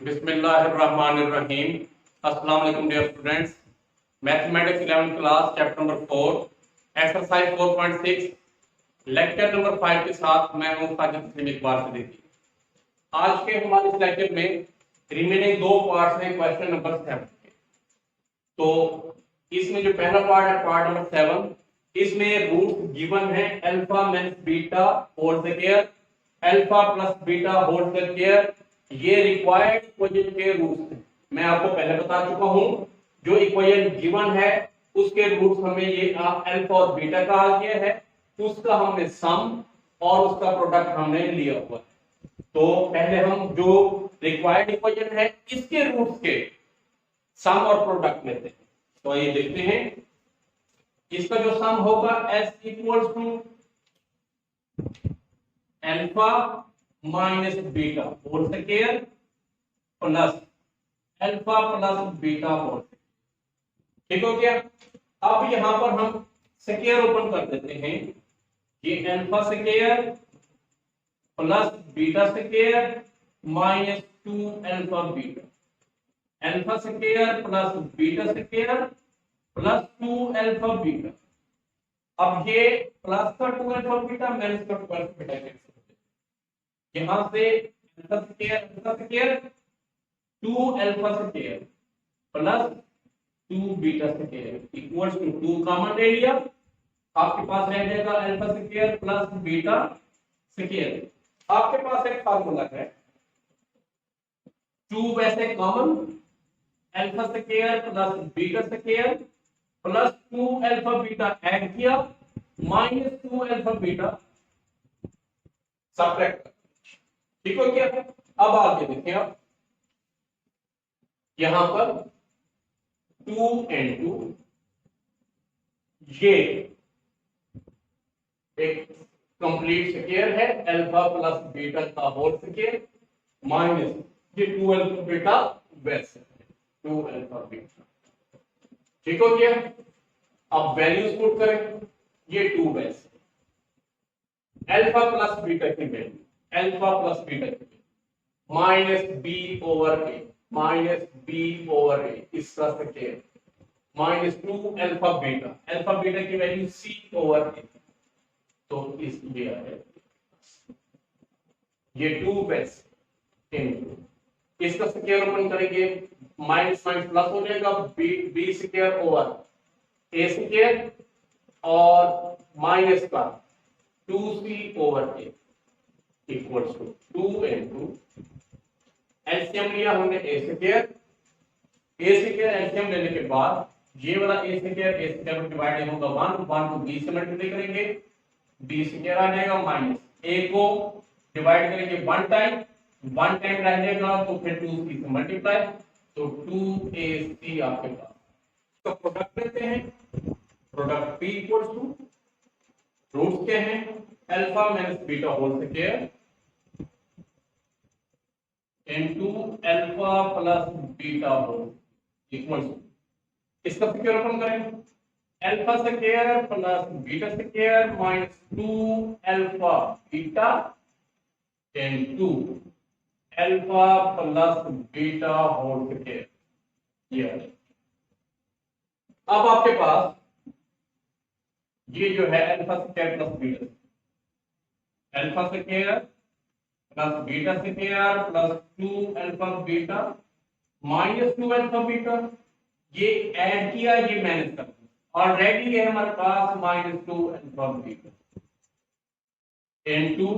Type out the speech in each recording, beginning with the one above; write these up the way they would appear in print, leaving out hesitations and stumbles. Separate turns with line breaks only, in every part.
बिस्मिल्लाहिर्रहमानिर्रहीम। अस्सलाम वालेकुम dear students. Mathematics 11th class chapter number 4 exercise 4.6 lecture number 5 के साथ मैं हूं साजिद हसन इकबाल सिद्दीकी। आज के हमारे इस लेक्चर में रिमेनिंग दो पार्ट्स हैं क्वेश्चन नंबर 7 के। तो इसमें जो पहला पार्ट है पार्ट नंबर 7, इसमें रूट गिवन है alpha minus beta whole square, alpha plus beta whole square. ये रिक्वायर्ड इक्वेशन के रूट्स हैं। मैं आपको पहले बता चुका हूं जो इक्वेशन गिवन है उसके रूट्स हमें ये अल्फा और बीटा कहा गया है, उसका हमने सम और उसका प्रोडक्ट हमने लिया हुआ है। तो पहले हम जो रिक्वायर्ड इक्वेशन है इसके रूट्स के सम और प्रोडक्ट लेते हैं। तो ये देखते हैं, इसका जो सम होगा s equals to alpha minus beta whole square plus alpha plus beta whole square. ठीक हो गया। अब यहां पर हम स्क्वायर ओपन कर देते हैं। ये alpha square plus beta square minus 2 alpha beta, alpha square plus beta square plus 2 alpha beta. अब ये प्लस का 2 अल्फा बीटा माइनस का 2 अल्फा बीटा कैंसिल हो जाएगा। यहां से alpha square 2 alpha square plus 2 beta square equals to 2 common ले लिया, आपके पास रह जाएगा alpha square plus beta square. आपके पास एक फार्मूला है 2 वैसे common, alpha square plus beta square plus 2 alpha beta add किया माइनस 2 अल्फा बीटा सब्ट्रैक्ट। ठीक हो गया। अब आगे देखें, आप यहां पर 2 into ये एक कंप्लीट स्क्वायर है अल्फा प्लस बीटा का होल स्क्वायर माइनस ये 2 अल्फा बीटा वैसे 2 अल्फा बीटा। ठीक हो गया। अब वैल्यूज पुट करें, ये 2 वैसे अल्फा प्लस बीटा की वैल्यू, अल्फा प्लस बीटा की value minus B over A, minus B over A इसका square minus 2 alpha beta, alpha beta की वैल्यू सी ओवर ए। तो इसलिए है ये 2 वैसे इनटू इसका स्क्वायर ओपन करेंगे, माइनस माइनस प्लस हो जाएगा, B square over A square और माइनस का 2c over A equals to 2 into LCM लिया हमने ए स्क्वायर एलसीएम लेने के बाद ये वाला ए स्क्वायर डिवाइड होगा 1 को बी से मल्टीप्लाई करेंगे, बी स्क्वायर आ जाएगा माइनस ए को डिवाइड करेंगे 1 टाइम रह जाएगा तो फिर 2c से मल्टीप्लाई, तो 2ac आपके पास। तो प्रोडक्ट लेते हैं, product p equals to roots क्या हैं alpha minus beta whole square into alpha plus beta whole equals to इसका स्क्वायर ओपन करें, alpha square plus beta square minus 2 alpha beta into alpha plus beta whole square. ये अब आपके पास ये जो है alpha square plus beta, alpha square plus beta square plus 2 alpha beta minus 2 alpha beta, ये add किया ये माइनस कर दिया, ऑलरेडी है हमारे पास minus 2 alpha beta into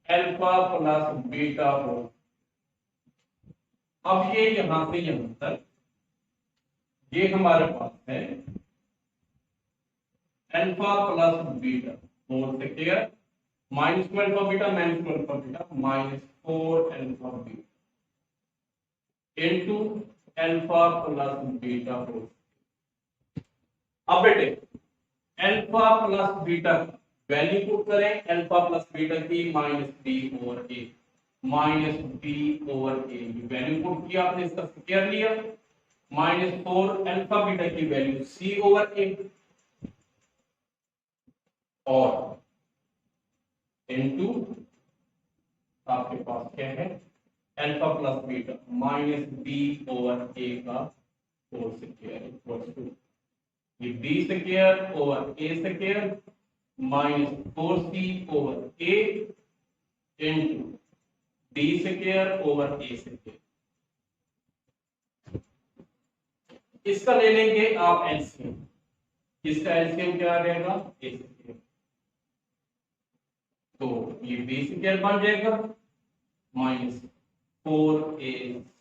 alpha plus beta whole. अब ये यहां से यहां तक ये हमारे पास है alpha plus beta whole square minus 2 alpha beta minus 2 alpha beta minus 4 alpha beta into alpha plus beta whole. अब बेटे alpha plus beta value put करें, अल्फा प्लस बीटा की minus B over A, minus B over A value put किया आपने, इसका square लिया minus 4 alpha beta की value C over A और इनटू आपके पास क्या है alpha plus beta minus B over A का होल स्क्वायर इक्वल्स टू ये B square over A square minus 4c over A into D square over A square. इसका ले लेंगे आप एलसीएम। इसका एलसीएम क्या आ जाएगा? A square. तो ये बी स्क्वायर बन जाएगा minus 4ac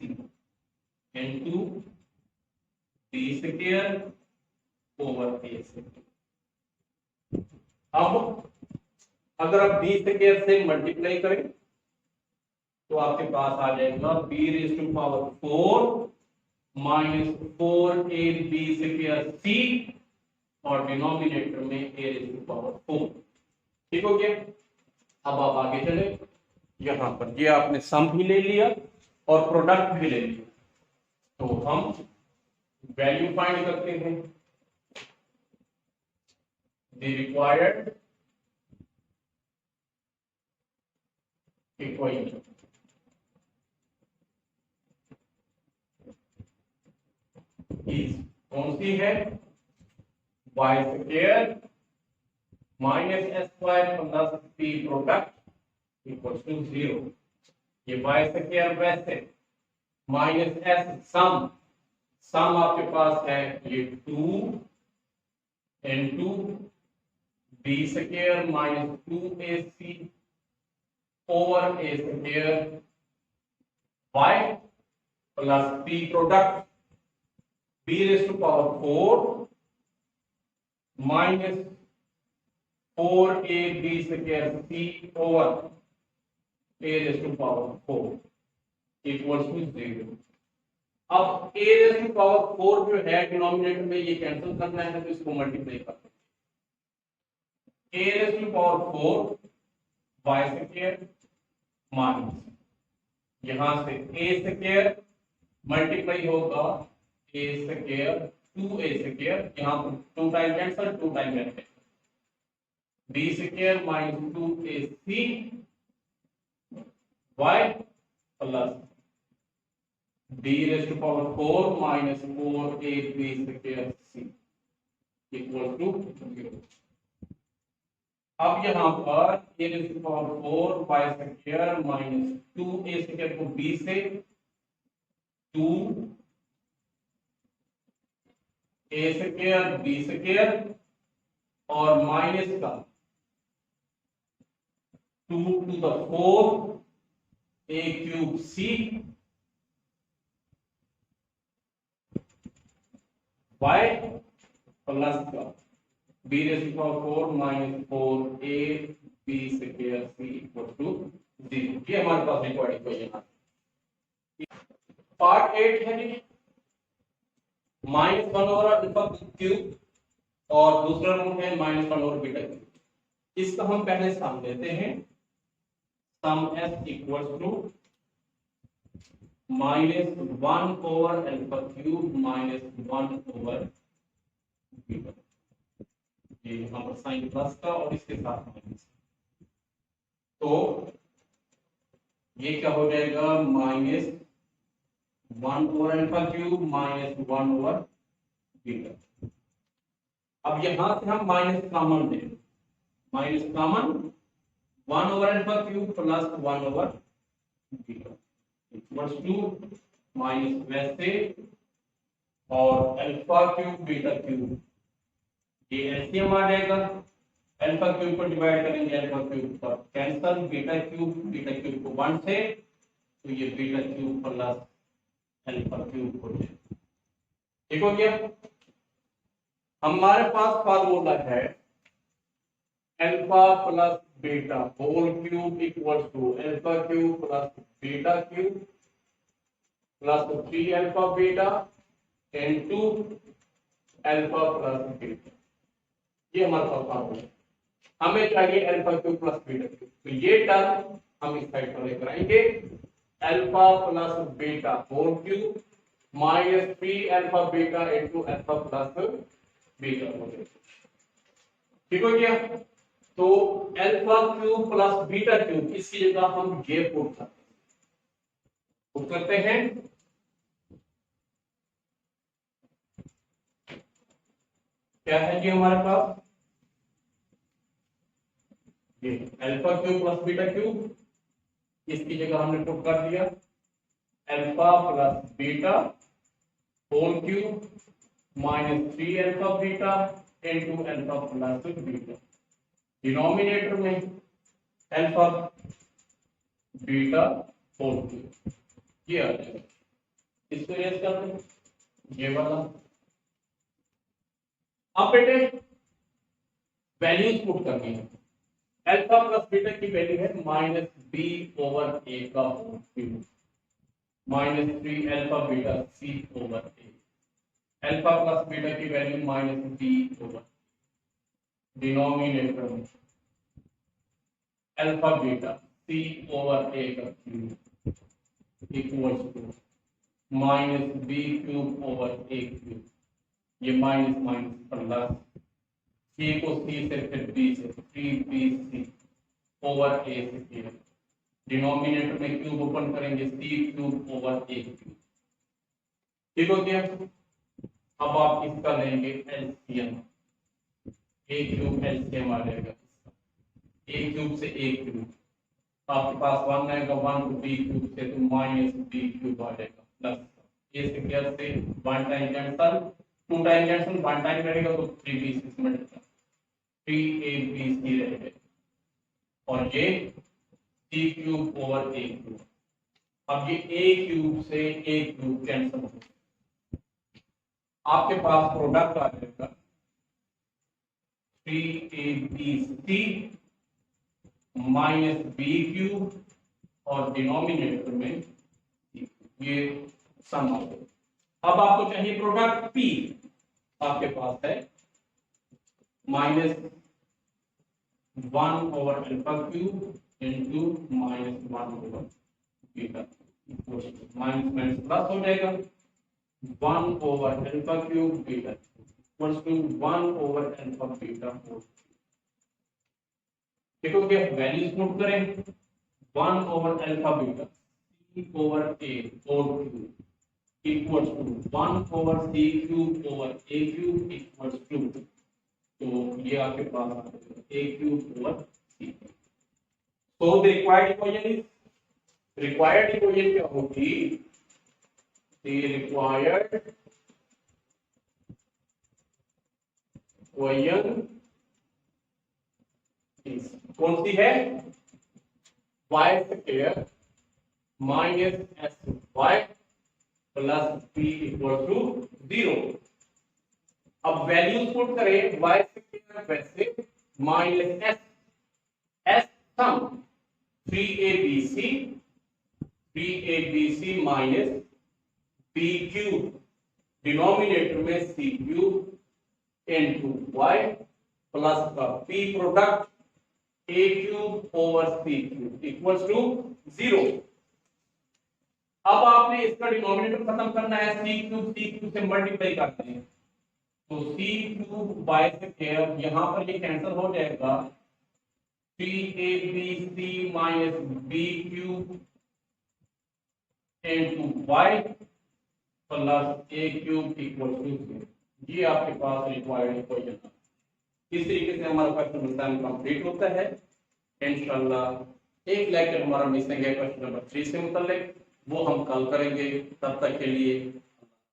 into D square over A square. अब अगर आप बी स्क्वायर से मल्टीप्लाई करें तो आपके पास आ जाएगा B raise to power 4 minus 4ab square C और डिनोमिनेटर में a रेज़ टू पावर 4। ठीक हो गया? अब आप आगे चले, यहां पर ये आपने सम भी ले लिया और प्रोडक्ट भी ले लिया, तो हम वैल्यू फाइंड करते हैं। द रिक्वायर्ड इक्वेशन कौन सी है? Y square minus S square plus P product equals to 0। ये वाई स्क्वायर वैसे माइनस एस सम, सम आपके पास है ये 2 into B square minus 2ac over A square Y plus P product b raise to power 4 minus 4ab square c over a raise to power 4 equals to 0। अब a raise to power 4 जो है denominator में ये cancel करना है तो इसको multiply करते हैं। a raise to power 4 y square minus यहां से a स्क्वायर मल्टीप्लाई होगा a स्क्वायर 2a स्क्वायर, यहां पर 2 time cancel 2 time cancel, b square minus 2ac y plus d raise to power 4 minus 4ab square c equal to 0। अब यहां पर a raise to power 4 y square minus 2a square को b से 2 a square b square और minus का 2 to the 4 a cube c y plus का b raise to power 4 minus 4a b square c equal to 0। ये हमारे पास required equation है। Part 8 है जी -1 ओवर अल्फा क्यूब और दूसरा रूट है -1 ओवर बीटा क्यूब। इसका हम पहले सम लेते हैं। Sum s equals to -1 over alpha cube -1 over beta, ये यहाँ पर साइन प्लस का और इसके साथ माइनस, तो ये क्या हो जाएगा -1 over alpha cube -1 over beta. अब यहां से हम माइनस कॉमन ले, minus common 1 over alpha cube plus 1 over beta equals to minus वैसे और अल्फा क्यूब बीटा क्यूब, ये एलसीएम आ जाएगा। अल्फा क्यूब को डिवाइड करेंगे अल्फा क्यूब पर कैंसिल, बीटा क्यूब को 1 से, तो ये beta cube plus alpha cube हो जाएगा। ठीक हो गया? हमारे पास फार्मूला है alpha plus beta whole cube equals to alpha cube plus beta cube plus 3 alpha beta into alpha plus beta. ये हमारे पास फार्मूला है। हमें चाहिए alpha cube plus beta cube, तो ये टर्म हम इस साइड पर लेकर आएंगे। Alpha plus beta whole cube minus 3 alpha beta into alpha plus beta हो जाएगा। ठीक हो गया? तो alpha cube plus beta cube इसकी जगह हम ये पुट करते हैं। पुट करते हैं। क्या है जी हमारे पास, ये alpha cube plus beta cube, इसकी जगह हमने पुट कर दिया alpha plus beta whole cube minus 3 alpha beta into alpha plus beta, denominator में अल्फा बीटा होल क्यूब, ये आ जाएगा। इसको रेज कर दो, ये वाला। अब बेटे वैल्यूज पुट करनी है। अल्फा प्लस बीटा की वैल्यू है माइनस बी ओवर ए का whole cube minus 3 alpha beta C over A. Alpha plus beta की value minus B over, denominator में alpha beta C over A का cube equals to minus B cube over A cube, ये minus minus plus C को C से फिर B से 3bc over ए से किया, डिनोमिनेटर में क्यूब ओपन करेंगे सी क्यूब ओवर ए क्यूब, ठीक हो गया। अब आप इसका लेंगे एलसीएम, ए क्यूब एलसीएम आ जाएगा, ए क्यूब से ए क्यूब, आपके पास 1 आएगा, 1 टू बी क्यूब से तो माइनस बी क्यूब आ जाएगा प्लस ए से क्या से 1 time cancel, 2 time cancel, 1 time रहेगा तो 3bc से मल्टीप्लाई 3abc रहेगा, और ये सी क्यूब ओवर ए क्यूब। अब ये ए क्यूब से ए क्यूब कैंसल हो, आपके पास प्रोडक्ट आ जाएगा 3abc माइनस बी क्यूब और डिनोमिनेटर में ये सम आ गया। अब आपको चाहिए प्रोडक्ट पी, आपके पास है minus 1 over alpha cube into minus 1 over beta, minus minus plus हो जाएगा 1 over alpha cube beta equals to 1 over alpha beta whole, ठीक हो गया। वैल्यूज नोट करें, 1 over alpha beta C over A whole cube equals to 1 over C cube over A cube equals to, तो ये आपके पास आ जाएगा A cube over C. So the required equation is, required equation क्या होगी, the required equation कौन सी है, Y square minus s y plus b equal to 0। अब वैल्यूज पुट करें, वाई स्क्वायर वैसे minus s, s sum 3abc minus B cube, denominator में c cube into y plus का p product a cube over C cube equals to 0। अब आपने इसका denominator खत्म करना है, सी क्यूब से मल्टीप्लाई करते हैं, तो सी क्यूब बाय स्क्वायर यहां पर ये कैंसिल हो जाएगा, 3abc minus B cube into y plus a cube equal to 0। ये आपके पास रिक्वायर्ड इक्वेशन। इस तरीके से हमारा क्वेश्चन नंबर कंप्लीट होता है। इंशाल्लाह एक लेक्चर हमारा मिसिंग है क्वेश्चन नंबर 3 से मुताल्लिक, वो हम कल करेंगे। तब तक के लिए